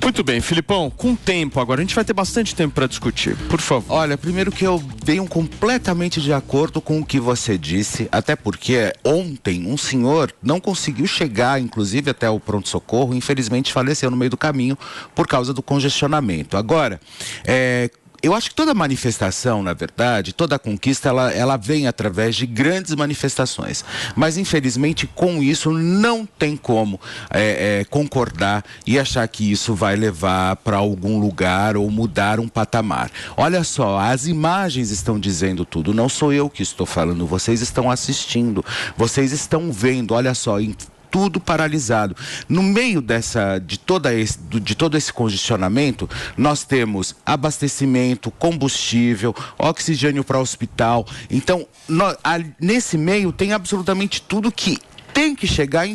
Muito bem, Filipão, com tempo agora, a gente vai ter bastante tempo para discutir, por favor. Olha, primeiro que eu venho completamente de acordo com o que você disse, até porque ontem um senhor não conseguiu chegar, inclusive até o pronto-socorro, infelizmente faleceu no meio do caminho por causa do congestionamento. Agora, eu acho que toda manifestação, na verdade, toda conquista, ela vem através de grandes manifestações. Mas, infelizmente, com isso não tem como concordar e achar que isso vai levar para algum lugar ou mudar um patamar. Olha só, as imagens estão dizendo tudo. Não sou eu que estou falando, vocês estão assistindo, vocês estão vendo, olha só, tudo paralisado. No meio de todo esse congestionamento, nós temos abastecimento, combustível, oxigênio para hospital. Então, nesse meio tem absolutamente tudo que tem que chegar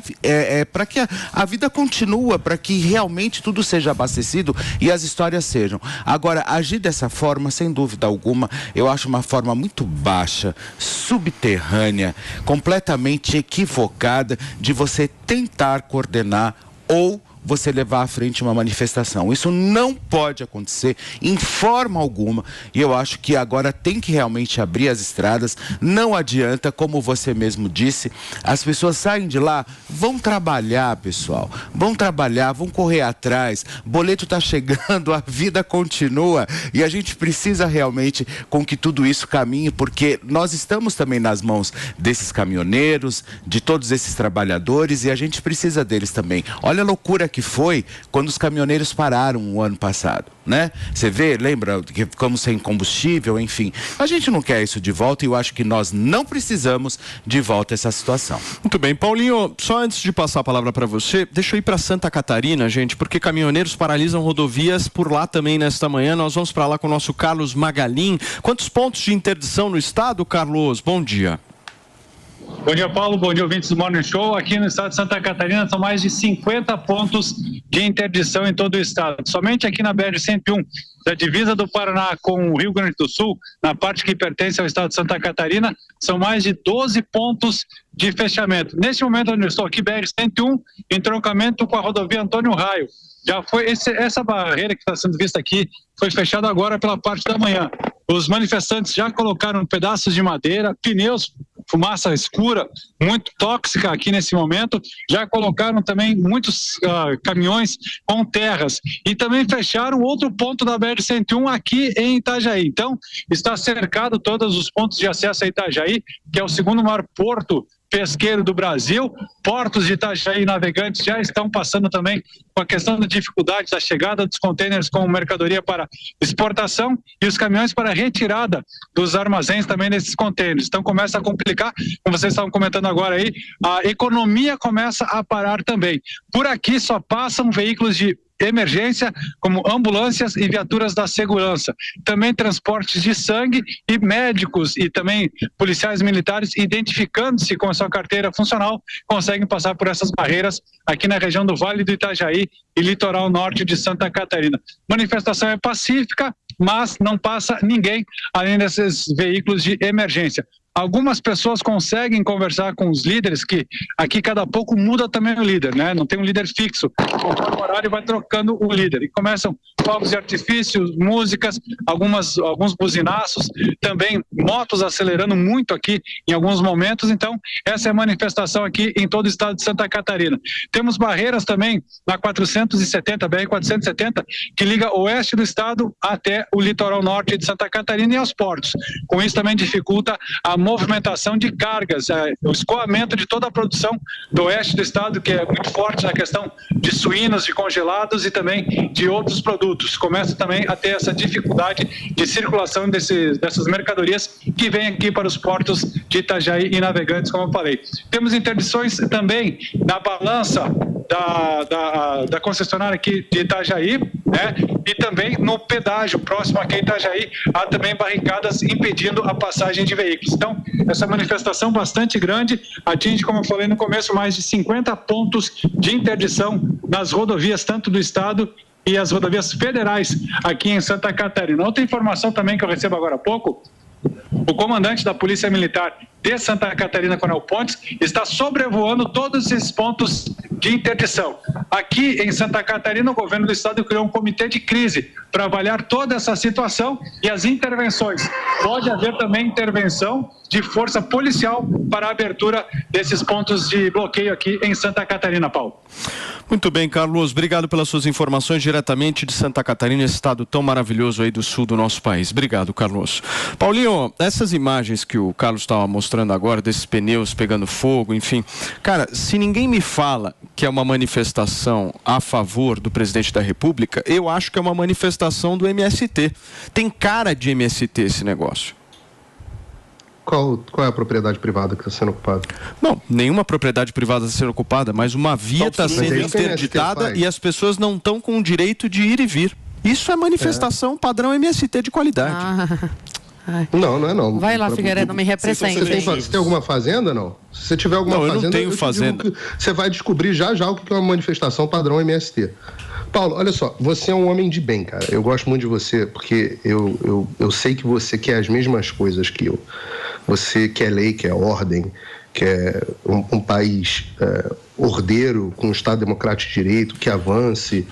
para que a vida continue, para que realmente tudo seja abastecido e as histórias sejam. Agora, agir dessa forma, sem dúvida alguma, eu acho uma forma muito baixa, subterrânea, completamente equivocada de você tentar coordenar ou você levar à frente uma manifestação. Isso não pode acontecer em forma alguma, e eu acho que agora tem que realmente abrir as estradas. Não adianta, como você mesmo disse, as pessoas saem de lá, vão trabalhar, pessoal, vão trabalhar, vão correr atrás, boleto está chegando, a vida continua, e a gente precisa realmente com que tudo isso caminhe, porque nós estamos também nas mãos desses caminhoneiros, de todos esses trabalhadores, e a gente precisa deles também. Olha a loucura que foi quando os caminhoneiros pararam o ano passado, né? Você vê, lembra que ficamos sem combustível, enfim. A gente não quer isso de volta e eu acho que nós não precisamos de volta essa situação. Muito bem, Paulinho, só antes de passar a palavra para você, deixa eu ir para Santa Catarina, gente, porque caminhoneiros paralisam rodovias por lá também nesta manhã. Nós vamos para lá com o nosso Carlos Magalim. Quantos pontos de interdição no estado, Carlos? Bom dia. Bom dia, Paulo. Bom dia, ouvintes do Morning Show. Aqui no estado de Santa Catarina são mais de 50 pontos de interdição em todo o estado. Somente aqui na BR-101, da divisa do Paraná com o Rio Grande do Sul, na parte que pertence ao estado de Santa Catarina, são mais de 12 pontos de fechamento. Neste momento onde eu estou aqui, BR-101, em trocamento com a rodovia Antônio Raio. Já foi essa barreira que está sendo vista aqui, foi fechada agora pela parte da manhã. Os manifestantes já colocaram pedaços de madeira, pneus, fumaça escura, muito tóxica aqui nesse momento, já colocaram também muitos caminhões com terras e também fecharam outro ponto da BR-101 aqui em Itajaí. Então, está cercado todos os pontos de acesso a Itajaí, que é o segundo maior porto pesqueiro do Brasil. Portos de Itajaí e Navegantes já estão passando também com a questão da dificuldade da chegada dos contêineres com mercadoria para exportação e os caminhões para retirada dos armazéns também desses contêineres. Então começa a complicar, como vocês estavam comentando agora aí, a economia começa a parar também. Por aqui só passam veículos de emergência, como ambulâncias e viaturas da segurança. Também transportes de sangue e médicos e também policiais militares, identificando-se com a sua carteira funcional, conseguem passar por essas barreiras aqui na região do Vale do Itajaí e litoral norte de Santa Catarina. Manifestação é pacífica, mas não passa ninguém além desses veículos de emergência. Algumas pessoas conseguem conversar com os líderes, que aqui cada pouco muda também o líder, né? Não tem um líder fixo. Conforme o horário vai trocando o líder. E começam fogos de artifício, músicas, alguns buzinaços, também motos acelerando muito aqui em alguns momentos. Então, essa é a manifestação aqui em todo o estado de Santa Catarina. Temos barreiras também na 470, BR-470, que liga o oeste do estado até o litoral norte de Santa Catarina e aos portos. Com isso também dificulta a movimentação de cargas, o escoamento de toda a produção do oeste do estado, que é muito forte na questão de suínos, de congelados e também de outros produtos. Começa também a ter essa dificuldade de circulação dessas mercadorias que vêm aqui para os portos de Itajaí e Navegantes, como eu falei. Temos interdições também na balança da concessionária aqui de Itajaí, né? E também no pedágio próximo aqui em Itajaí, há também barricadas impedindo a passagem de veículos. Então, essa manifestação bastante grande atinge, como eu falei no começo, mais de 50 pontos de interdição nas rodovias, tanto do estado e as rodovias federais aqui em Santa Catarina. Outra informação também que eu recebo agora há pouco: o comandante da Polícia Militar de Santa Catarina, Coronel Pontes, está sobrevoando todos esses pontos de interdição. Aqui em Santa Catarina, o governo do estado criou um comitê de crise para avaliar toda essa situação e as intervenções. Pode haver também intervenção de força policial para a abertura desses pontos de bloqueio aqui em Santa Catarina, Paulo. Muito bem, Carlos, obrigado pelas suas informações diretamente de Santa Catarina, esse estado tão maravilhoso aí do sul do nosso país. Obrigado, Carlos. Paulinho, essas imagens que o Carlos estava mostrando agora, desses pneus pegando fogo, enfim, cara, se ninguém me fala que é uma manifestação a favor do presidente da República, eu acho que é uma manifestação do MST. Tem cara de MST esse negócio. Qual é a propriedade privada que está sendo ocupada? Não, nenhuma propriedade privada está sendo ocupada, mas uma via está sendo interditada e as pessoas não estão com o direito de ir e vir. Isso é manifestação padrão MST de qualidade. Não é não. Vai lá, Figueiredo, me represente. Você tem alguma fazenda, não? Se você tiver alguma fazenda, eu não tenho fazenda. Você vai descobrir já o que é uma manifestação padrão MST. Paulo, olha só, você é um homem de bem, cara. Eu gosto muito de você, porque eu sei que você quer as mesmas coisas que eu. Você quer lei, quer ordem, quer um país ordeiro, com um Estado democrático de direito, que avance.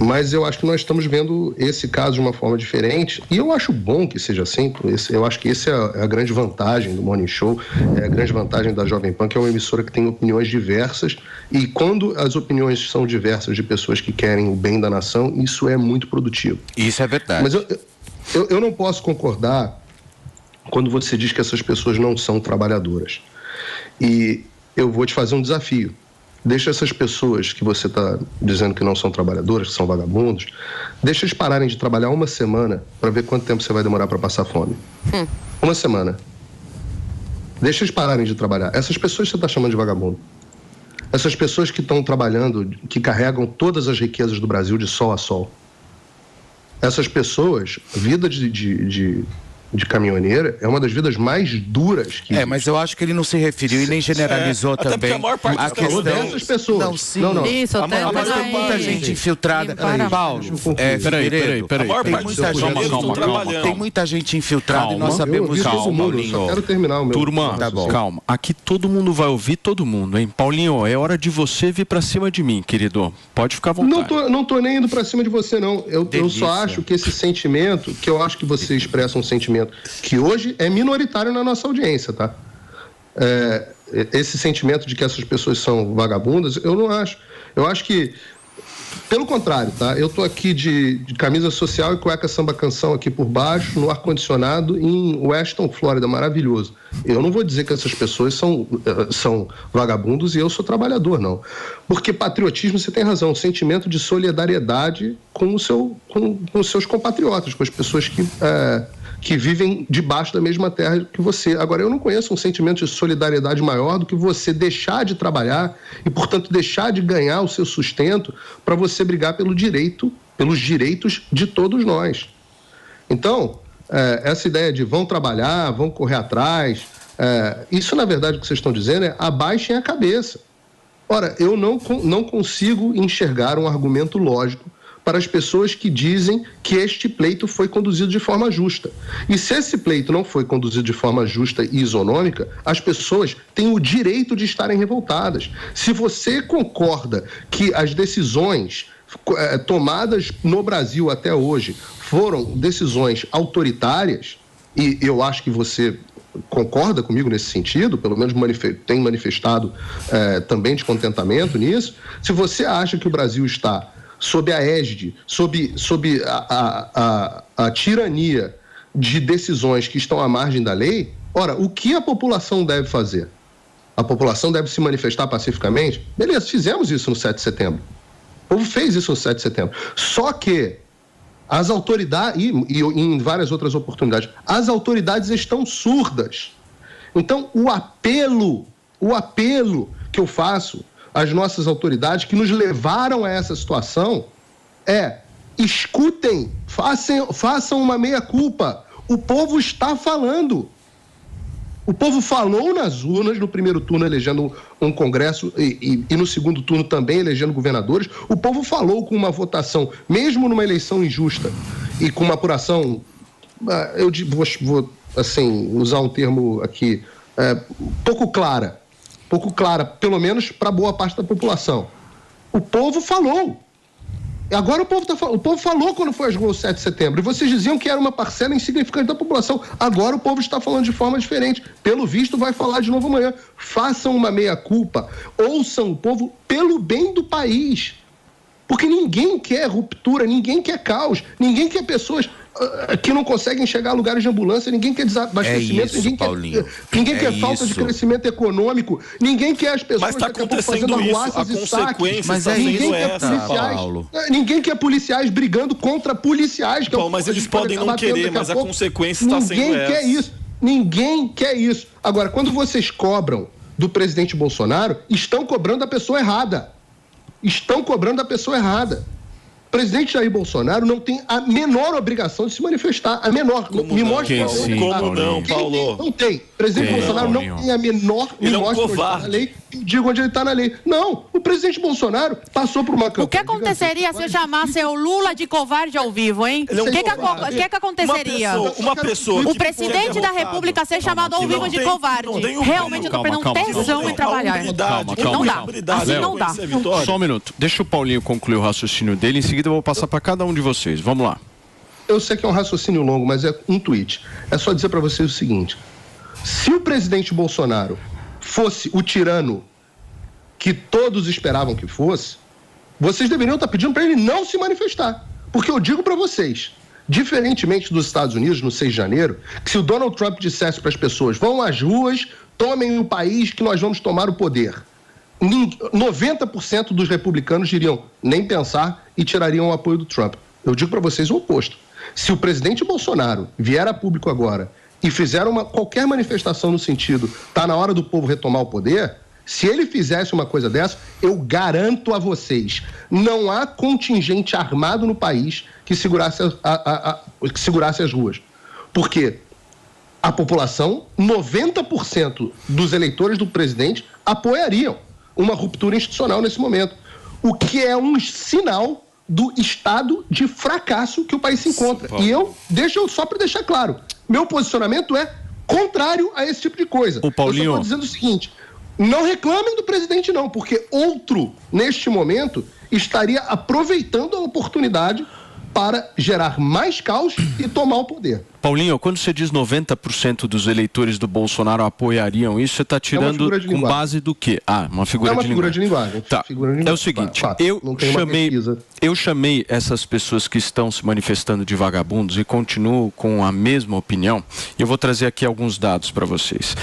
Mas eu acho que nós estamos vendo esse caso de uma forma diferente, e eu acho bom que seja assim. Eu acho que essa é a grande vantagem do Morning Show, é a grande vantagem da Jovem Pan, que é uma emissora que tem opiniões diversas, e quando as opiniões são diversas de pessoas que querem o bem da nação, isso é muito produtivo. Isso é verdade. Mas eu não posso concordar quando você diz que essas pessoas não são trabalhadoras. E eu vou te fazer um desafio. Deixa essas pessoas que você está dizendo que não são trabalhadoras, que são vagabundos, deixa eles pararem de trabalhar uma semana para ver quanto tempo você vai demorar para passar fome. Uma semana. Deixa eles pararem de trabalhar. Essas pessoas você está chamando de vagabundo. Essas pessoas que estão trabalhando, que carregam todas as riquezas do Brasil de sol a sol. Essas pessoas, vida de caminhoneira é uma das vidas mais duras que existe. Mas eu acho que ele não se referiu e nem generalizou também. Até porque a maior parte a questão dessas pessoas. Não, sim. Não. Isso, até mas tem muita gente infiltrada. Paulo, peraí. A maior parte dos caminhoneiros estão trabalhando. Tem muita gente infiltrada e nós sabemos disso, Paulinho. Eu só quero terminar o meu... Turma, calma. Aqui todo mundo vai ouvir todo mundo, hein? Paulinho, é hora de você vir pra cima de mim, querido. Pode ficar à vontade. Não tô nem indo pra cima de você, não. Eu só acho que esse sentimento, que eu acho que você expressa um sentimento que hoje é minoritário na nossa audiência, tá? Esse sentimento de que essas pessoas são vagabundas, eu não acho. Eu acho que, pelo contrário, tá? Eu tô aqui de camisa social e cueca samba canção aqui por baixo, no ar-condicionado em Weston, Flórida, maravilhoso. Eu não vou dizer que essas pessoas são vagabundos e eu sou trabalhador, não. Porque patriotismo, você tem razão, um sentimento de solidariedade com os seus compatriotas, com as pessoas que vivem debaixo da mesma terra que você. Agora, eu não conheço um sentimento de solidariedade maior do que você deixar de trabalhar e, portanto, deixar de ganhar o seu sustento para você brigar pelos direitos de todos nós. Então, essa ideia de vão trabalhar, vão correr atrás, isso, na verdade, o que vocês estão dizendo é abaixem a cabeça. Ora, eu não consigo enxergar um argumento lógico para as pessoas que dizem que este pleito foi conduzido de forma justa. E se esse pleito não foi conduzido de forma justa e isonômica, as pessoas têm o direito de estarem revoltadas. Se você concorda que as decisões tomadas no Brasil até hoje foram decisões autoritárias, e eu acho que você concorda comigo nesse sentido, pelo menos tem manifestado também descontentamento nisso, se você acha que o Brasil está sob a égide, sob a tirania de decisões que estão à margem da lei, ora, o que a população deve fazer? A população deve se manifestar pacificamente? Beleza, fizemos isso no 7 de setembro. O povo fez isso no 7 de setembro. Só que as autoridades, e em várias outras oportunidades, as autoridades estão surdas. Então, o apelo que eu faço as nossas autoridades que nos levaram a essa situação escutem, façam uma meia-culpa. O povo está falando. O povo falou nas urnas, no primeiro turno elegendo um Congresso e no segundo turno também elegendo governadores. O povo falou com uma votação, mesmo numa eleição injusta e com uma apuração, eu vou assim, usar um termo aqui, pouco clara. pouco clara, pelo menos para boa parte da população. O povo falou. Agora o povo falou quando foi às ruas 7 de setembro. E vocês diziam que era uma parcela insignificante da população. Agora o povo está falando de forma diferente. Pelo visto, vai falar de novo amanhã. Façam uma meia-culpa. Ouçam o povo pelo bem do país. Porque ninguém quer ruptura, ninguém quer caos, ninguém quer pessoas que não conseguem chegar a lugares de ambulância, ninguém quer desabastecimento, ninguém quer falta de crescimento econômico, ninguém quer as pessoas que acabam fazendo arruaças e saques. Mas ninguém quer policiais, ninguém quer policiais brigando contra policiais. Mas eles podem não querer, mas a consequência está sendo essa. Ninguém quer isso. Ninguém quer isso. Agora, quando vocês cobram do presidente Bolsonaro, estão cobrando da pessoa errada. Estão cobrando da pessoa errada. O presidente Jair Bolsonaro não tem a menor obrigação de se manifestar. A menor. Me mostra. Como não, Paulo? Não tem. O presidente Bolsonaro não tem a menor... Ele é um covarde. Digo onde ele está na lei. Não, o presidente Bolsonaro passou por uma campanha... O que aconteceria se eu chamasse o Lula de covarde ao vivo, hein? O que aconteceria? Uma pessoa o presidente da República ser chamado ao vivo de covarde. Realmente eu tô perdendo tesão em trabalhar. Não dá. Assim não dá. Só um minuto. Deixa o Paulinho concluir o raciocínio dele. Em seguida eu vou passar para cada um de vocês. Vamos lá. Eu sei que é um raciocínio longo, mas é um tweet. É só dizer para vocês o seguinte. Se o presidente Bolsonaro fosse o tirano que todos esperavam que fosse, vocês deveriam estar pedindo para ele não se manifestar. Porque eu digo para vocês, diferentemente dos Estados Unidos, no 6 de janeiro, que se o Donald Trump dissesse para as pessoas, vão às ruas, tomem o país que nós vamos tomar o poder, 90% dos republicanos diriam nem pensar e tirariam o apoio do Trump. Eu digo para vocês o oposto. Se o presidente Bolsonaro vier a público agora e fizer qualquer manifestação no sentido, está na hora do povo retomar o poder, se ele fizesse uma coisa dessa, eu garanto a vocês, não há contingente armado no país que segurasse as ruas. Porque a população, 90% dos eleitores do presidente apoiariam uma ruptura institucional nesse momento. O que é um sinal do estado de fracasso que o país se encontra. E só para deixar claro, meu posicionamento é contrário a esse tipo de coisa. O Paulinho... Eu só estou dizendo o seguinte, não reclamem do presidente não, porque outro, neste momento, estaria aproveitando a oportunidade para gerar mais caos e tomar o poder. Paulinho, quando você diz 90% dos eleitores do Bolsonaro apoiariam isso, você está tirando com base do quê? Uma figura de linguagem. Tá. É o seguinte, eu chamei essas pessoas que estão se manifestando de vagabundos e continuo com a mesma opinião, e eu vou trazer aqui alguns dados para vocês.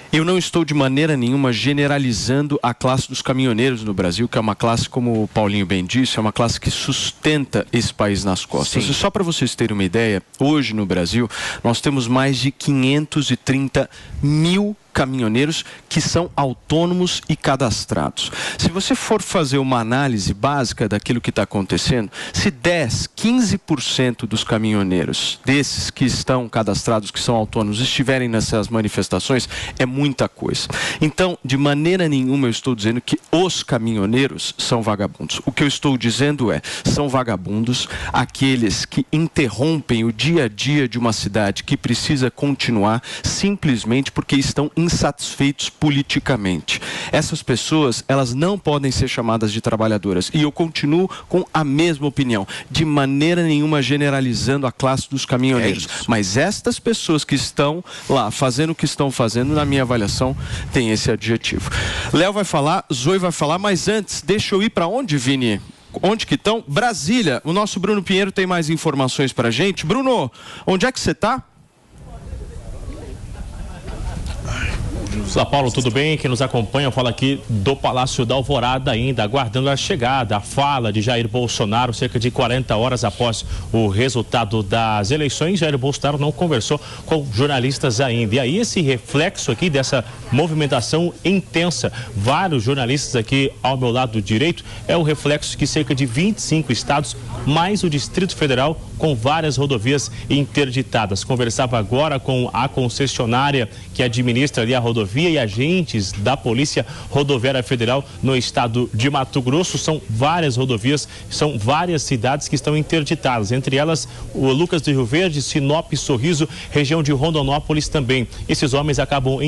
Eu não estou de maneira nenhuma generalizando a classe dos caminhoneiros no Brasil, que é uma classe, como o Paulinho bem disse, é uma classe que sustenta esse país nas costas. Sim. E só para vocês terem uma ideia, hoje no Brasil nós temos mais de 530 mil caminhoneiros que são autônomos e cadastrados. Se você for fazer uma análise básica daquilo que está acontecendo, se 10, 15% dos caminhoneiros desses que estão cadastrados, que são autônomos, estiverem nessas manifestações, é muita coisa. Então, de maneira nenhuma eu estou dizendo que os caminhoneiros são vagabundos. O que eu estou dizendo são vagabundos aqueles que interrompem o dia a dia de uma cidade que precisa continuar simplesmente porque estão insatisfeitos politicamente. Essas pessoas, elas não podem ser chamadas de trabalhadoras. E eu continuo com a mesma opinião, de maneira nenhuma generalizando a classe dos caminhoneiros. Mas estas pessoas que estão lá fazendo o que estão fazendo, na minha avaliação, tem esse adjetivo. Léo vai falar, Zoe vai falar, mas antes, deixa eu ir para onde, Vini? Onde que estão? Brasília. O nosso Bruno Pinheiro tem mais informações para a gente. Bruno, onde é que você está? Olá, Paulo, tudo bem? Quem nos acompanha fala aqui do Palácio da Alvorada ainda, aguardando a chegada, a fala de Jair Bolsonaro, cerca de 40 horas após o resultado das eleições. Jair Bolsonaro não conversou com jornalistas ainda. E aí esse reflexo aqui dessa movimentação intensa, vários jornalistas aqui ao meu lado direito, é o reflexo que cerca de 25 estados, mais o Distrito Federal, com várias rodovias interditadas. Conversava agora com a concessionária que administra ali a rodovia rodovia e agentes da Polícia Rodoviária Federal no estado de Mato Grosso. São várias rodovias, são várias cidades que estão interditadas, entre elas o Lucas do Rio Verde, Sinop, Sorriso, região de Rondonópolis também. Esses homens acabam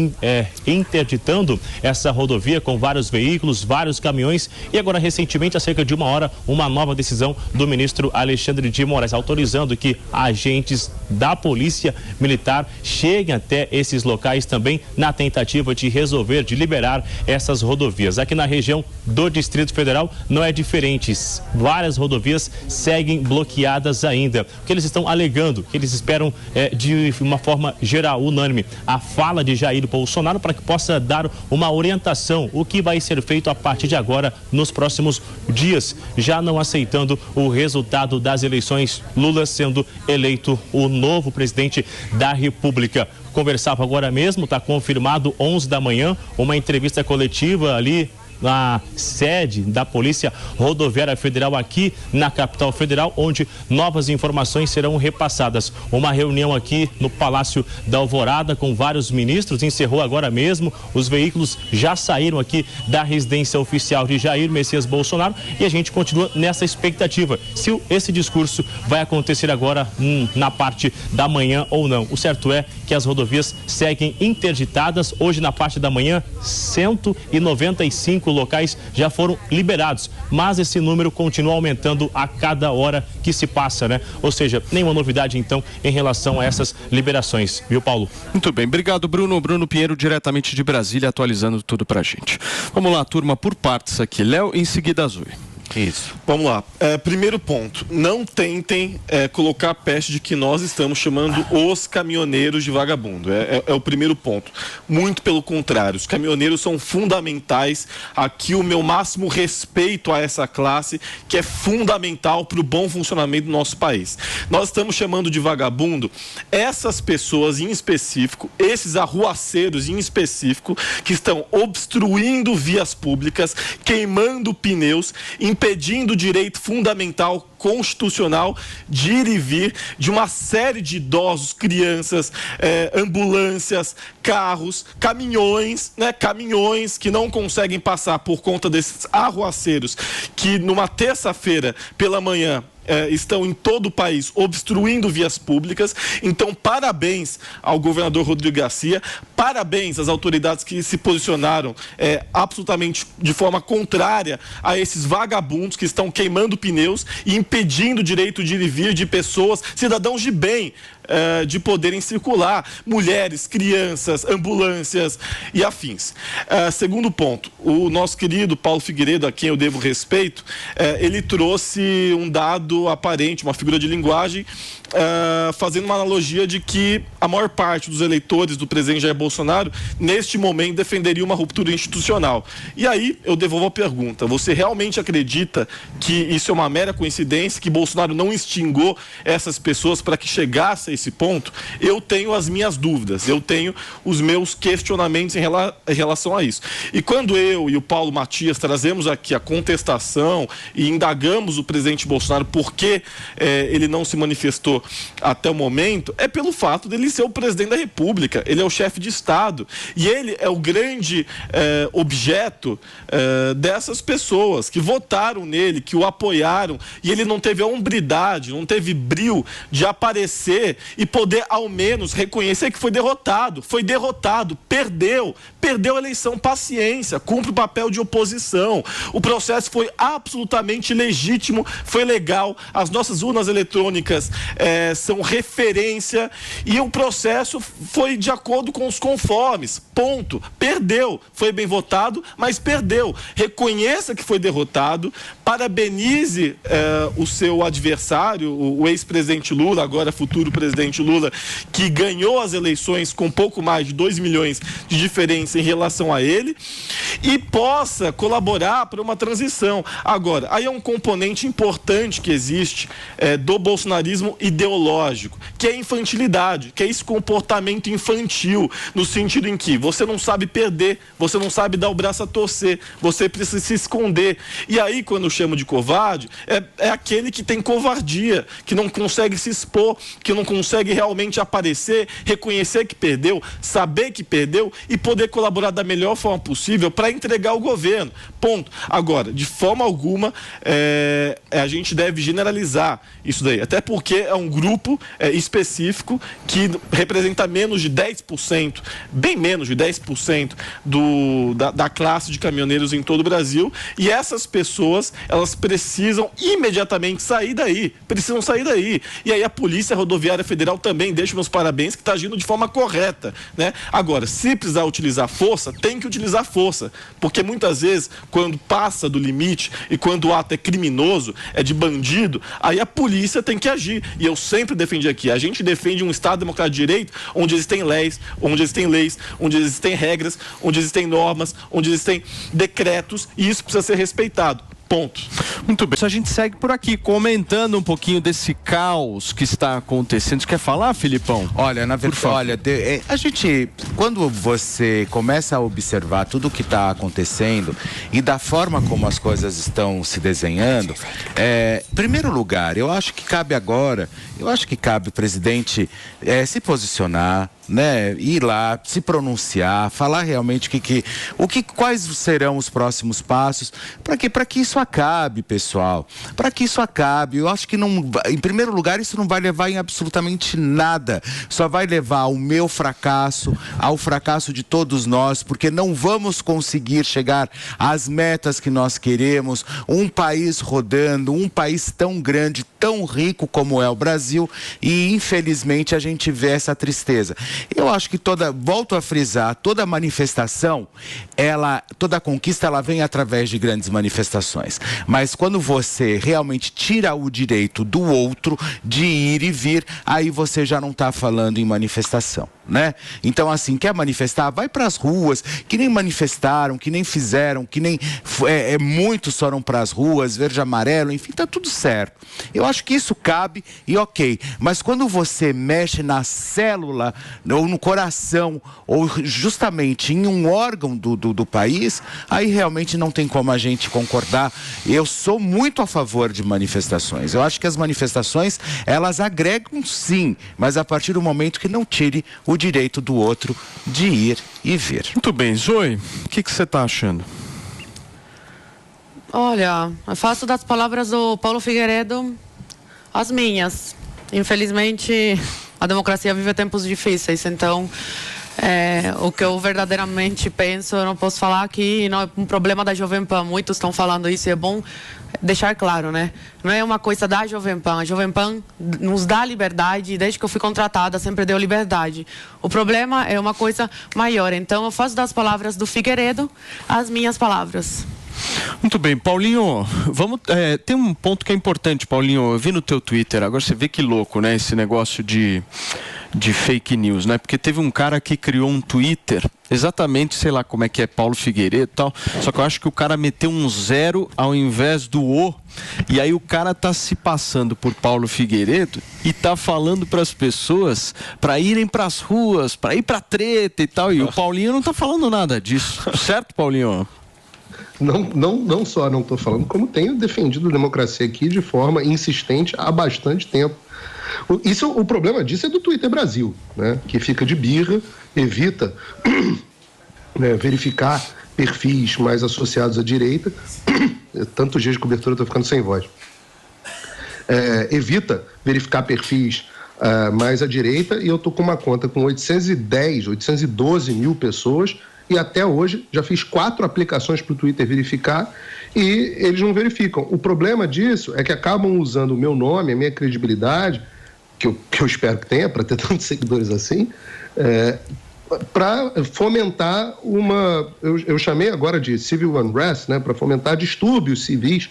interditando essa rodovia com vários veículos, vários caminhões, e agora recentemente, há cerca de uma hora, uma nova decisão do ministro Alexandre de Moraes, autorizando que agentes da Polícia Militar cheguem até esses locais também na tentativa de resolver, de liberar essas rodovias. Aqui na região do Distrito Federal não é diferente. Várias rodovias seguem bloqueadas ainda. O que eles estão alegando, que eles esperam de uma forma geral, unânime, a fala de Jair Bolsonaro para que possa dar uma orientação, o que vai ser feito a partir de agora nos próximos dias, já não aceitando o resultado das eleições, Lula sendo eleito o novo presidente da República. Conversava agora mesmo, está confirmado, 11 da manhã, uma entrevista coletiva ali na sede da Polícia Rodoviária Federal aqui na capital federal, onde novas informações serão repassadas. Uma reunião aqui no Palácio da Alvorada com vários ministros encerrou agora mesmo. Os veículos já saíram aqui da residência oficial de Jair Messias Bolsonaro e a gente continua nessa expectativa se esse discurso vai acontecer agora na parte da manhã ou não. O certo é que as rodovias seguem interditadas. Hoje, na parte da manhã, 195 locais já foram liberados, mas esse número continua aumentando a cada hora que se passa, né? Ou seja, nenhuma novidade então em relação a essas liberações, viu, Paulo? Muito bem, obrigado, Bruno. Bruno Pinheiro, diretamente de Brasília, atualizando tudo pra gente. Vamos lá, turma, por partes aqui. Léo, em seguida, Azul. Isso. Vamos lá. Primeiro ponto, não tentem colocar a peste de que nós estamos chamando os caminhoneiros de vagabundo. É o primeiro ponto. Muito pelo contrário, os caminhoneiros são fundamentais. Aqui o meu máximo respeito a essa classe, que é fundamental para o bom funcionamento do nosso país. Nós estamos chamando de vagabundo essas pessoas em específico, esses arruaceiros em específico, que estão obstruindo vias públicas, queimando pneus, impedindo o direito fundamental constitucional de ir e vir de uma série de idosos, crianças, ambulâncias, carros, caminhões, né? Caminhões que não conseguem passar por conta desses arruaceiros que numa terça-feira pela manhã estão em todo o país obstruindo vias públicas. Então, parabéns ao governador Rodrigo Garcia, parabéns às autoridades que se posicionaram absolutamente de forma contrária a esses vagabundos que estão queimando pneus e impedindo o direito de ir e vir de pessoas, cidadãos de bem, de poderem circular, mulheres, crianças, ambulâncias e afins. Segundo ponto, o nosso querido Paulo Figueiredo, a quem eu devo respeito, ele trouxe um dado aparente, uma figura de linguagem, fazendo uma analogia de que a maior parte dos eleitores do presidente Jair Bolsonaro, neste momento, defenderia uma ruptura institucional. E aí, eu devolvo a pergunta, você realmente acredita que isso é uma mera coincidência, que Bolsonaro não instigou essas pessoas para que chegasse a esse ponto? Eu tenho as minhas dúvidas, eu tenho os meus questionamentos em relação a isso. E quando eu e o Paulo Matias trazemos aqui a contestação e indagamos o presidente Bolsonaro por que ele não se manifestou até o momento, é pelo fato dele ser o presidente da República, ele é o chefe de Estado e ele é o grande objeto dessas pessoas que votaram nele, que o apoiaram, e ele não teve a hombridade, não teve brio de aparecer e poder ao menos reconhecer que foi derrotado, perdeu a eleição. Paciência, cumpre o papel de oposição, o processo foi absolutamente legítimo, foi legal, as nossas urnas eletrônicas são referência e o processo foi de acordo com os conformes, ponto. Perdeu, foi bem votado, mas perdeu. Reconheça que foi derrotado, parabenize o seu adversário, o ex-presidente Lula, agora futuro presidente Lula, que ganhou as eleições com pouco mais de 2 milhões de diferença em relação a ele, e possa colaborar para uma transição. Agora, aí é um componente importante que existe do bolsonarismo ideológico, que é a infantilidade, que é esse comportamento infantil. no sentido em que você não sabe perder, você não sabe dar o braço a torcer, você precisa se esconder. E aí, quando eu chamo de covarde, é aquele que tem covardia, que não consegue se expor, que não consegue realmente aparecer, reconhecer que perdeu, saber que perdeu e poder colaborar da melhor forma possível para entregar o governo. Ponto. Agora, de forma alguma, a gente deve generalizar isso daí, até porque é um grupo específico que representa menos de 10%, bem menos de 10% da classe de caminhoneiros em todo o Brasil, e essas pessoas, elas precisam imediatamente sair daí, e aí a Polícia Rodoviária Federal também deixa meus parabéns, que está agindo de forma correta, né? Agora, se precisar utilizar força, tem que utilizar força, porque muitas vezes, quando passa do limite e quando o ato é criminoso, é de bandido, aí a polícia tem que agir, e eu sempre defendi aqui, a gente defende um Estado democrático de direito, onde existem leis, onde existem regras, onde existem normas, onde existem decretos, e isso precisa ser respeitado. Ponto. Muito bem. A gente segue por aqui comentando um pouquinho desse caos que está acontecendo. Você quer falar, Filipão? Olha, na verdade, a gente, quando você começa a observar tudo o que está acontecendo e da forma como as coisas estão se desenhando, em primeiro lugar, eu acho que cabe o presidente se posicionar, né, ir lá, se pronunciar, falar realmente quais serão os próximos passos, para que isso acabe, pessoal, para que isso acabe. Eu acho que não, em primeiro lugar, isso não vai levar em absolutamente nada, só vai levar ao meu fracasso, ao fracasso de todos nós, porque não vamos conseguir chegar às metas que nós queremos, um país rodando, um país tão grande, tão rico como é o Brasil, e infelizmente a gente vê essa tristeza. Eu acho que volto a frisar, toda manifestação, toda conquista, ela vem através de grandes manifestações. Mas quando você realmente tira o direito do outro de ir e vir, aí você já não está falando em manifestação, né? Então, assim, quer manifestar? Vai para as ruas, que nem manifestaram, que nem fizeram, que nem muitos foram para as ruas, verde, amarelo, enfim, tá tudo certo. Eu acho que isso cabe e ok. Mas quando você mexe na célula, ou no coração, ou justamente em um órgão do país, aí realmente não tem como a gente concordar. Eu sou muito a favor de manifestações. Eu acho que as manifestações, elas agregam sim, mas a partir do momento que não tire o direito do outro de ir e vir. Muito bem, Zoe, o que você está achando? Olha, eu faço das palavras do Paulo Figueiredo as minhas. Infelizmente, a democracia vive tempos difíceis, então o que eu verdadeiramente penso, eu não posso falar aqui, não é um problema da Jovem Pan, muitos estão falando isso e é bom deixar claro, né? Não é uma coisa da Jovem Pan, a Jovem Pan nos dá liberdade, desde que eu fui contratada sempre deu liberdade. O problema é uma coisa maior, então eu faço das palavras do Figueiredo as minhas palavras. Muito bem, Paulinho, tem um ponto que é importante, Paulinho, eu vi no teu Twitter, agora você vê que louco, né, esse negócio de fake news, né, porque teve um cara que criou um Twitter, exatamente, sei lá como é que é, Paulo Figueiredo e tal, só que eu acho que o cara meteu um 0 ao invés do O, e aí o cara tá se passando por Paulo Figueiredo e tá falando para as pessoas para irem para as ruas, para ir para treta e tal, e o Paulinho não tá falando nada disso, certo, Paulinho? Não só não estou falando, como tenho defendido a democracia aqui de forma insistente há bastante tempo. O problema disso é do Twitter Brasil, né? Que fica de birra, evita verificar perfis mais associados à direita. Tantos dias de cobertura, eu estou ficando sem voz. Evita verificar perfis mais à direita, e eu estou com uma conta com 812 mil pessoas, e até hoje já fiz 4 aplicações para o Twitter verificar e eles não verificam. O problema disso é que acabam usando o meu nome, a minha credibilidade, que eu espero que tenha, para ter tantos seguidores assim, para fomentar eu chamei agora de civil unrest, né, para fomentar distúrbios civis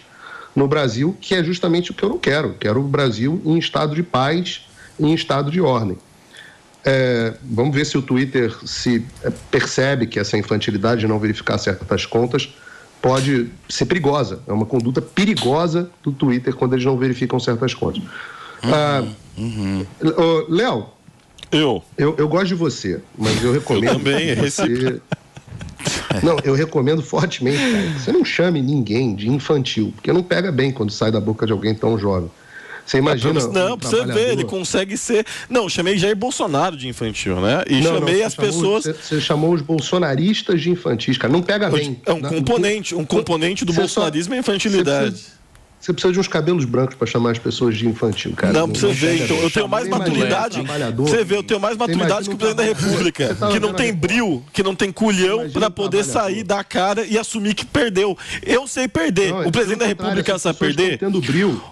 no Brasil, que é justamente o que eu não quero. Quero o Brasil em estado de paz, em estado de ordem. Vamos ver se o Twitter se percebe que essa infantilidade de não verificar certas contas pode ser perigosa. É uma conduta perigosa do Twitter quando eles não verificam certas contas. Léo, Eu gosto de você, mas eu recomendo. Eu também, você... Não, eu recomendo fortemente, cara, que você não chame ninguém de infantil, porque não pega bem quando sai da boca de alguém tão jovem. Você imagina. Não, pra você ver, ele consegue ser. Não, chamei Jair Bolsonaro de infantil, né? E chamei as pessoas. Você chamou os bolsonaristas de infantis, cara. Não pega bem. É um componente do bolsonarismo é a infantilidade. Você precisa de uns cabelos brancos para chamar as pessoas de infantil, cara. Não, pra você ver, então, eu tenho mais maturidade. Você vê, eu tenho mais maturidade que o presidente da República, que não tem bril, que não tem culhão para poder sair da cara e assumir que perdeu. Eu sei perder. O presidente da República sabe perder?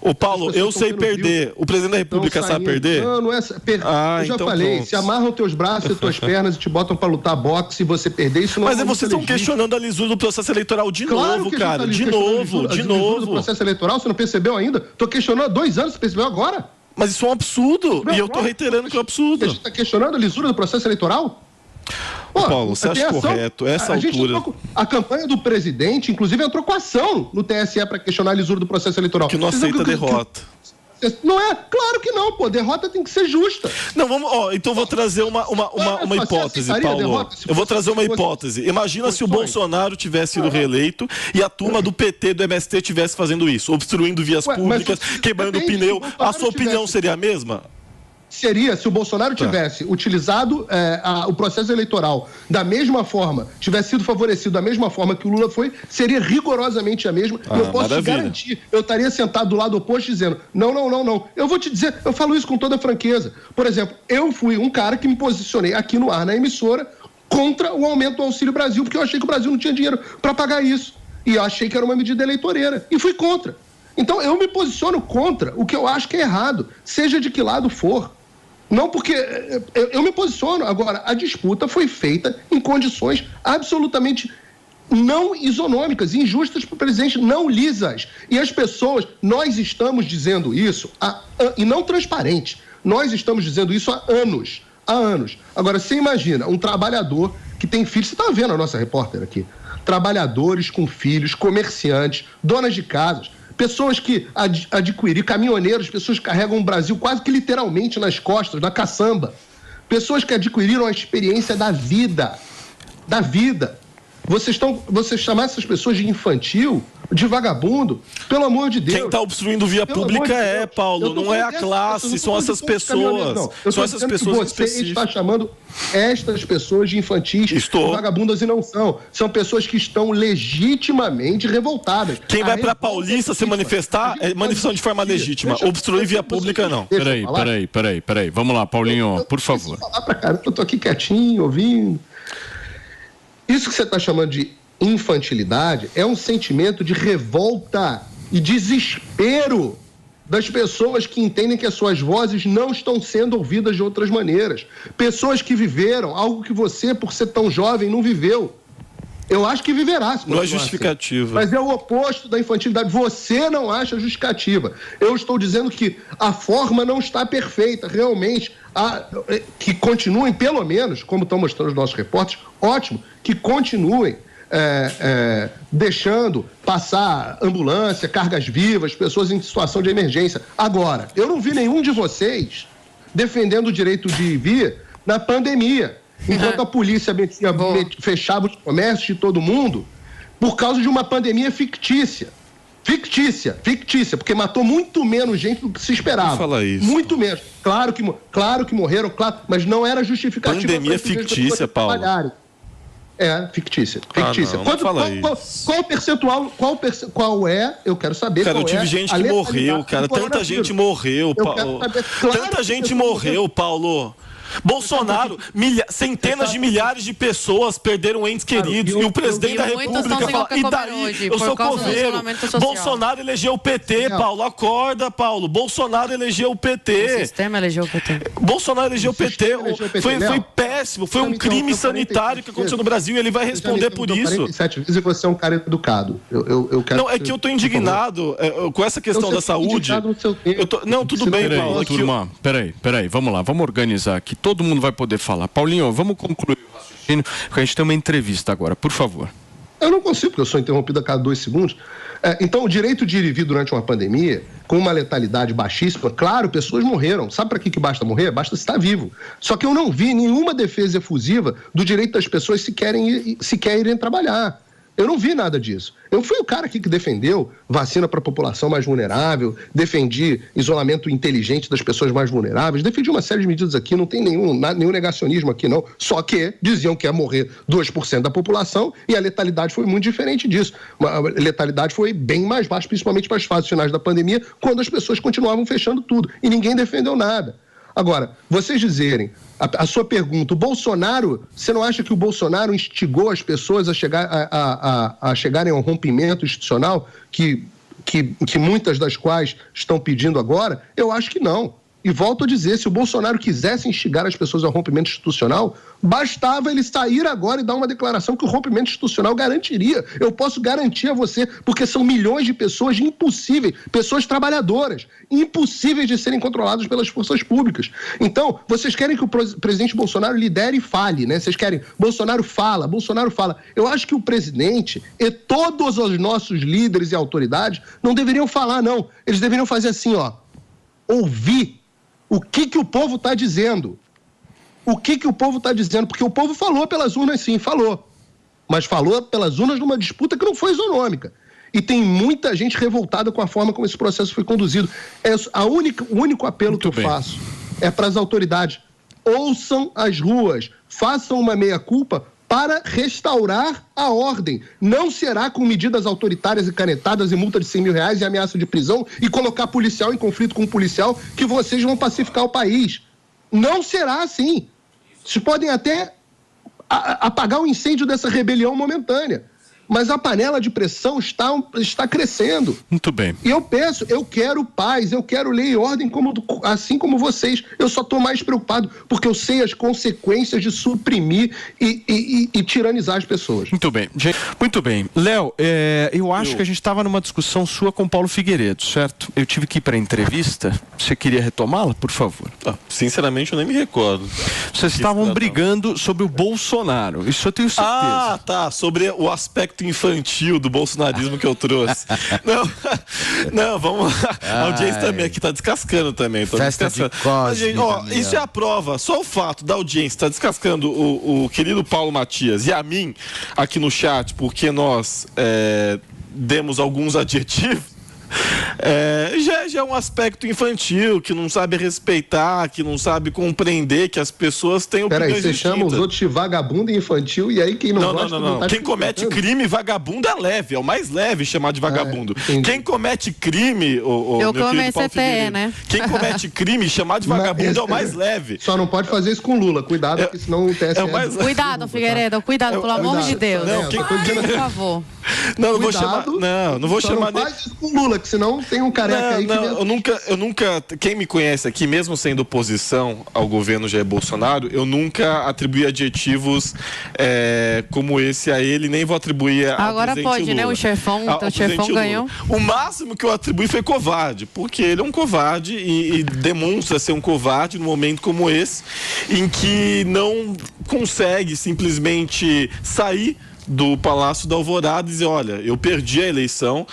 Ô, Paulo, eu sei perder. O presidente da República sabe perder? Não é. Eu já falei, se amarram teus braços e tuas pernas e te botam para lutar boxe e você perder, isso não é. Mas vocês estão questionando a lisura do processo eleitoral de novo, cara. De novo. Do processo eleitoral. Você não percebeu ainda? Tô questionando há 2 anos, você percebeu agora? Mas isso é um absurdo. E eu tô reiterando que é um absurdo. A gente tá questionando a lisura do processo eleitoral? Pô, Paulo, você acha correto essa altura? A campanha do presidente, inclusive, entrou com ação no TSE para questionar a lisura do processo eleitoral. Que não aceita a derrota. Não é? Claro que não, pô. Derrota tem que ser justa. Não, vamos. Então vou trazer uma hipótese, Paulo. Eu vou trazer uma hipótese. Imagina se o Bolsonaro tivesse sido reeleito e a turma do PT, do MST, tivesse fazendo isso, obstruindo vias públicas, queimando pneu. A sua opinião seria a mesma? Seria, se o Bolsonaro tivesse utilizado o processo eleitoral da mesma forma, tivesse sido favorecido da mesma forma que o Lula foi, seria rigorosamente a mesma. E eu posso te garantir, eu estaria sentado do lado oposto dizendo, não. Eu vou te dizer, eu falo isso com toda franqueza. Por exemplo, eu fui um cara que me posicionei aqui no ar, na emissora, contra o aumento do Auxílio Brasil, porque eu achei que o Brasil não tinha dinheiro para pagar isso. E eu achei que era uma medida eleitoreira. E fui contra. Então, eu me posiciono contra o que eu acho que é errado, seja de que lado for. Não porque eu me posiciono. Agora, a disputa foi feita em condições absolutamente não isonômicas, injustas para o presidente, não lisas. E as pessoas, nós estamos dizendo isso, e não transparente, nós estamos dizendo isso há anos. Agora, você imagina um trabalhador que tem filhos, você está vendo a nossa repórter aqui, trabalhadores com filhos, comerciantes, donas de casas, pessoas que adquiriram, caminhoneiros, pessoas que carregam o Brasil quase que literalmente nas costas, na caçamba. Pessoas que adquiriram a experiência da vida. Vocês chamar essas pessoas de infantil, de vagabundo, pelo amor de Deus. Quem está obstruindo via pública Paulo, não é a classe, são essas pessoas. São essas pessoas específicas. Você está chamando estas pessoas de infantis, de vagabundas e não são. São pessoas que estão legitimamente revoltadas. Quem vai para Paulista se manifestar é manifestação de forma legítima. Obstruir via pública, não. Peraí. Vamos lá, Paulinho, por favor. Eu tô aqui quietinho, ouvindo. Isso que você está chamando de infantilidade é um sentimento de revolta e desespero das pessoas que entendem que as suas vozes não estão sendo ouvidas de outras maneiras. Pessoas que viveram algo que você, por ser tão jovem, não viveu. Eu acho que viverá. Não é justificativa. Mas é o oposto da infantilidade. Você não acha justificativa. Eu estou dizendo que a forma não está perfeita, realmente. Que continuem, pelo menos, como estão mostrando os nossos repórteres, ótimo, que continuem deixando passar ambulância, cargas vivas, pessoas em situação de emergência. Agora, eu não vi nenhum de vocês defendendo o direito de vir na pandemia. Enquanto a polícia fechava os comércios de todo mundo por causa de uma pandemia fictícia, porque matou muito menos gente do que se esperava. Não fala isso. Muito menos. Claro que morreram, mas não era justificativa. Pandemia fictícia, Paulo. Fictícia. Não fala isso. Qual percentual? Qual é? Eu quero saber. Cara, eu tive gente que morreu, cara. Tanta gente morreu, Paulo. Tanta gente morreu, Paulo. Bolsonaro, centenas de milhares de pessoas perderam entes queridos e o presidente da República fala, e daí? Eu sou coveiro. Bolsonaro elegeu o PT, Paulo. Acorda, Paulo. Bolsonaro elegeu o PT. O sistema elegeu o PT. Bolsonaro elegeu o PT. Foi péssimo. Foi um crime sanitário que aconteceu no Brasil e ele vai responder por isso. 47 vezes e você é um cara educado. Não, é que eu tô indignado com essa questão da saúde. Não, tudo bem, Paulo. Turma, peraí. Vamos lá, vamos organizar aqui. Todo mundo vai poder falar. Paulinho, vamos concluir o raciocínio, porque a gente tem uma entrevista agora, por favor. Eu não consigo, porque eu sou interrompido a cada 2 segundos. Então, o direito de ir e vir durante uma pandemia, com uma letalidade baixíssima, claro, pessoas morreram. Sabe para que basta morrer? Basta estar vivo. Só que eu não vi nenhuma defesa efusiva do direito das pessoas sequer irem trabalhar. Eu não vi nada disso. Eu fui o cara aqui que defendeu vacina para a população mais vulnerável, defendi isolamento inteligente das pessoas mais vulneráveis, defendi uma série de medidas aqui, não tem nenhum negacionismo aqui não, só que diziam que ia morrer 2% da população e a letalidade foi muito diferente disso. A letalidade foi bem mais baixa, principalmente para as fases finais da pandemia, quando as pessoas continuavam fechando tudo e ninguém defendeu nada. Agora, vocês dizerem, a sua pergunta, o Bolsonaro, você não acha que o Bolsonaro instigou as pessoas a chegarem a um rompimento institucional que muitas das quais estão pedindo agora? Eu acho que não. E volto a dizer, se o Bolsonaro quisesse instigar as pessoas ao rompimento institucional, bastava ele sair agora e dar uma declaração que o rompimento institucional garantiria. Eu posso garantir a você, porque são milhões de pessoas impossíveis, pessoas trabalhadoras, impossíveis de serem controladas pelas forças públicas. Então, vocês querem que o presidente Bolsonaro lidere e fale, né? Vocês querem, Bolsonaro fala. Eu acho que o presidente e todos os nossos líderes e autoridades não deveriam falar, não. Eles deveriam fazer assim, ouvir o que o povo está dizendo. O que o povo está dizendo? Porque o povo falou pelas urnas, sim, falou. Mas falou pelas urnas numa disputa que não foi isonômica. E tem muita gente revoltada com a forma como esse processo foi conduzido. O único apelo que eu faço é para as autoridades. Ouçam as ruas, façam uma meia-culpa para restaurar a ordem. Não será com medidas autoritárias e canetadas e multa de R$100 mil e ameaça de prisão e colocar policial em conflito com policial que vocês vão pacificar o país. Não será assim. Vocês podem até apagar o incêndio dessa rebelião momentânea. Mas a panela de pressão está crescendo. Muito bem. E eu quero paz, eu quero lei e ordem assim como vocês. Eu só estou mais preocupado porque eu sei as consequências de suprimir e tiranizar as pessoas. Muito bem. Muito bem. Léo, eu acho que a gente estava numa discussão sua com Paulo Figueiredo, certo? Eu tive que ir para a entrevista. Você queria retomá-la, por favor? Sinceramente, eu nem me recordo. Vocês estavam brigando sobre o Bolsonaro. Isso eu tenho certeza. Ah, tá. Sobre o aspecto infantil do bolsonarismo que eu trouxe. Não, vamos lá. A audiência também aqui tá descascando também. Festa de Cosme. Isso é a prova. Só o fato da audiência tá descascando o querido Paulo Matias e a mim aqui no chat, porque nós demos alguns adjetivos. Já é um aspecto infantil, que não sabe respeitar, que não sabe compreender que as pessoas têm opiniões distintas. Você chama os outros de vagabundo e infantil, e aí quem não gosta... Não. Quem comete crime, vagabundo é leve, é o mais leve chamar de vagabundo. Quem comete crime, eu comecei CTE, né? Quem comete crime, chamar de vagabundo é o mais leve. Só não pode fazer isso com Lula, cuidado, porque senão o TSE... Cuidado, Figueiredo, cuidado, pelo amor de Deus. Por favor. Não vou chamar... Não vou chamar... Não faz isso com Lula, que senão tem um careca aí que... Eu nunca... Quem me conhece aqui, mesmo sendo oposição ao governo Jair Bolsonaro, eu nunca atribuí adjetivos como esse a ele, nem vou atribuir ao agora presidente pode, Lula. Né? O chefão ganhou. O máximo que eu atribuí foi covarde, porque ele é um covarde e demonstra ser um covarde num momento como esse, em que não consegue simplesmente sair do Palácio da Alvorada e dizer, olha, eu perdi a eleição,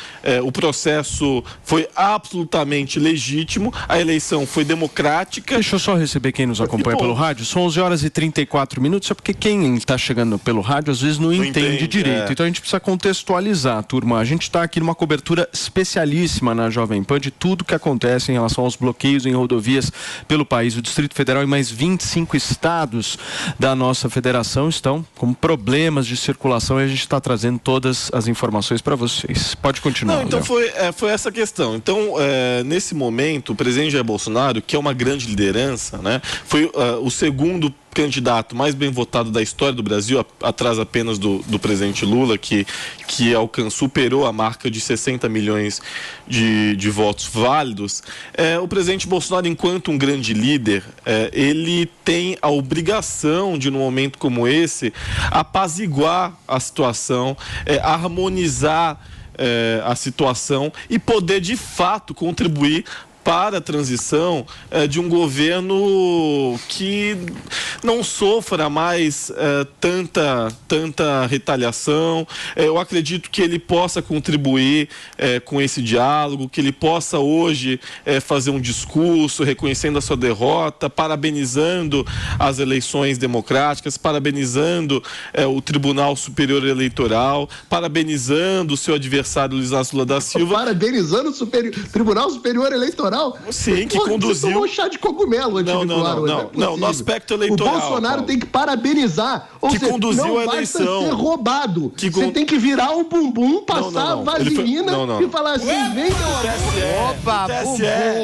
o processo foi absolutamente legítimo, a eleição foi democrática. Deixa eu só receber quem nos acompanha pelo rádio. São 11h34, é porque quem está chegando pelo rádio às vezes não entende direito. Então a gente precisa contextualizar, turma. A gente está aqui numa cobertura especialíssima na Jovem Pan de tudo que acontece em relação aos bloqueios em rodovias pelo país. O Distrito Federal e mais 25 estados da nossa federação estão com problemas de circulação e a gente está trazendo todas as informações para vocês. Pode continuar. Não, então foi essa questão. Então, nesse momento, o presidente Jair Bolsonaro, que é uma grande liderança, né, foi o segundo candidato mais bem votado da história do Brasil, atrás apenas do presidente Lula, que superou a marca de 60 milhões de votos válidos. O presidente Bolsonaro, enquanto um grande líder, ele tem a obrigação de, num momento como esse, apaziguar a situação, harmonizar a situação e poder, de fato, contribuir para a transição de um governo que não sofra mais tanta retaliação. Eu acredito que ele possa contribuir com esse diálogo, que ele possa hoje fazer um discurso reconhecendo a sua derrota, parabenizando as eleições democráticas, parabenizando o Tribunal Superior Eleitoral, parabenizando o seu adversário Luiz Inácio Lula da Silva. Parabenizando o Tribunal Superior Eleitoral? Sim, que conduziu... Você tomou chá de cogumelo antes de falar. Não, no aspecto eleitoral. O Bolsonaro tem que parabenizar. Ou que seja, conduziu a eleição. Não basta ser roubado. Você tem que virar o bumbum, passar a vaselina e falar assim, vem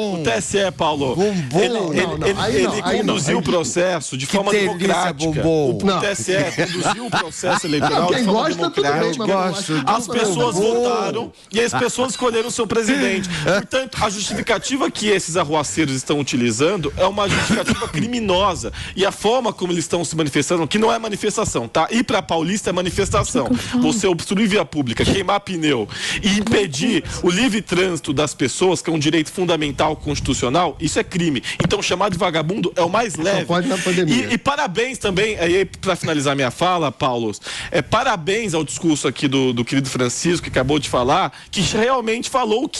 o TSE, Paulo, ele conduziu o processo de forma democrática. O TSE conduziu o processo eleitoral de forma democrática. As pessoas votaram e as pessoas escolheram o seu presidente. Portanto, a justificativa que esses arruaceiros estão utilizando é uma justificativa criminosa. E a forma como eles estão se manifestando, que não é manifestação, tá? Ir pra Paulista é manifestação. Você obstruir via pública, queimar pneu e impedir o livre trânsito das pessoas, que é um direito fundamental constitucional, isso é crime. Então, chamar de vagabundo é o mais leve. Só pode na pandemia. E parabéns também, aí para finalizar minha fala, Paulo, parabéns ao discurso aqui do querido Francisco, que acabou de falar, que realmente falou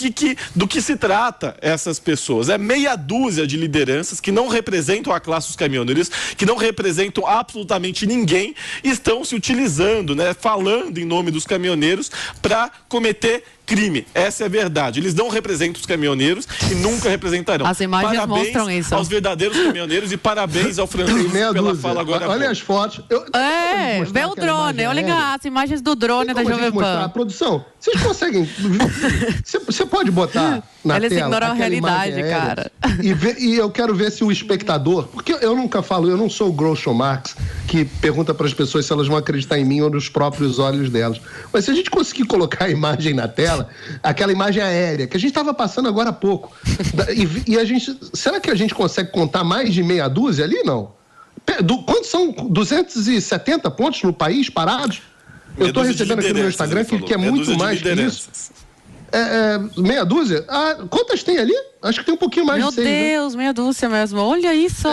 do que se trata essas pessoas. É meia dúzia de lideranças que não representam a classe dos caminhoneiros, que não representam absolutamente ninguém, estão se utilizando, né, falando em nome dos caminhoneiros para cometer crime. Essa é a verdade. Eles não representam os caminhoneiros e nunca representarão. As imagens parabéns mostram isso. Aos verdadeiros caminhoneiros e parabéns ao Francisco pela fala agora. Olha as fotos. Vê o drone. Olha as imagens do drone da Jovem Pan. Produção, vocês conseguem... Você pode botar na Eles tela ignoram a realidade, aérea, cara. E eu quero ver se o espectador... Porque eu nunca falo, eu não sou o Groucho Marx, que pergunta para as pessoas se elas vão acreditar em mim ou nos próprios olhos delas. Mas se a gente conseguir colocar a imagem na tela, aquela imagem aérea, que a gente estava passando agora há pouco, e a gente... Será que a gente consegue contar mais de meia dúzia ali? Não. Quantos são 270 pontos no país parados? Eu estou recebendo aqui no meu Instagram que é muito mais que isso. Meia dúzia? Quantas tem ali? Acho que tem um pouquinho mais de 6. Meu Deus, meia dúzia mesmo. Olha isso!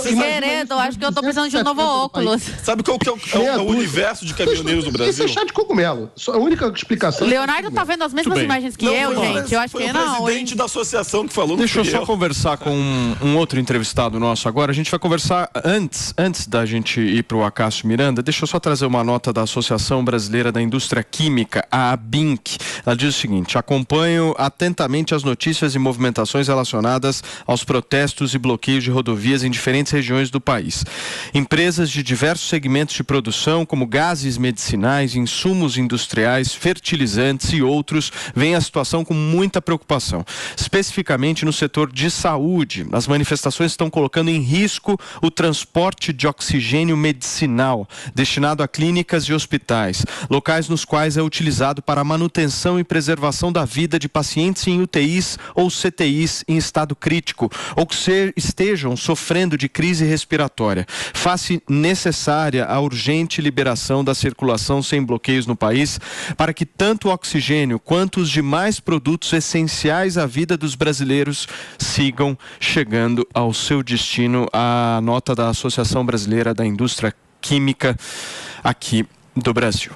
Querido, acho que eu tô precisando de um novo óculos. Sabe qual que é o universo de caminhoneiros no Brasil? Isso é chá de cogumelo. A única explicação... Leonardo tá vendo as mesmas imagens que eu, gente? Eu acho que não. Foi o presidente da associação que falou. Deixa eu só conversar com um outro entrevistado nosso agora. A gente vai conversar antes da gente ir pro Acácio Miranda. Deixa eu só trazer uma nota da Associação Brasileira da Indústria Química, a ABINC. Ela diz o seguinte: acompanho atentamente as notícias e movimentações relacionadas aos protestos e bloqueios de rodovias em diferentes regiões do país. Empresas de diversos segmentos de produção, como gases medicinais, insumos industriais, fertilizantes e outros, veem a situação com muita preocupação. Especificamente no setor de saúde, as manifestações estão colocando em risco o transporte de oxigênio medicinal, destinado a clínicas e hospitais, locais nos quais é utilizado para a manutenção e preservação da vida de pacientes em UTIs ou CTIs em estado crítico ou que estejam sofrendo de crise respiratória. Faz-se necessária a urgente liberação da circulação sem bloqueios no país para que tanto o oxigênio quanto os demais produtos essenciais à vida dos brasileiros sigam chegando ao seu destino. A nota da Associação Brasileira da Indústria Química aqui do Brasil.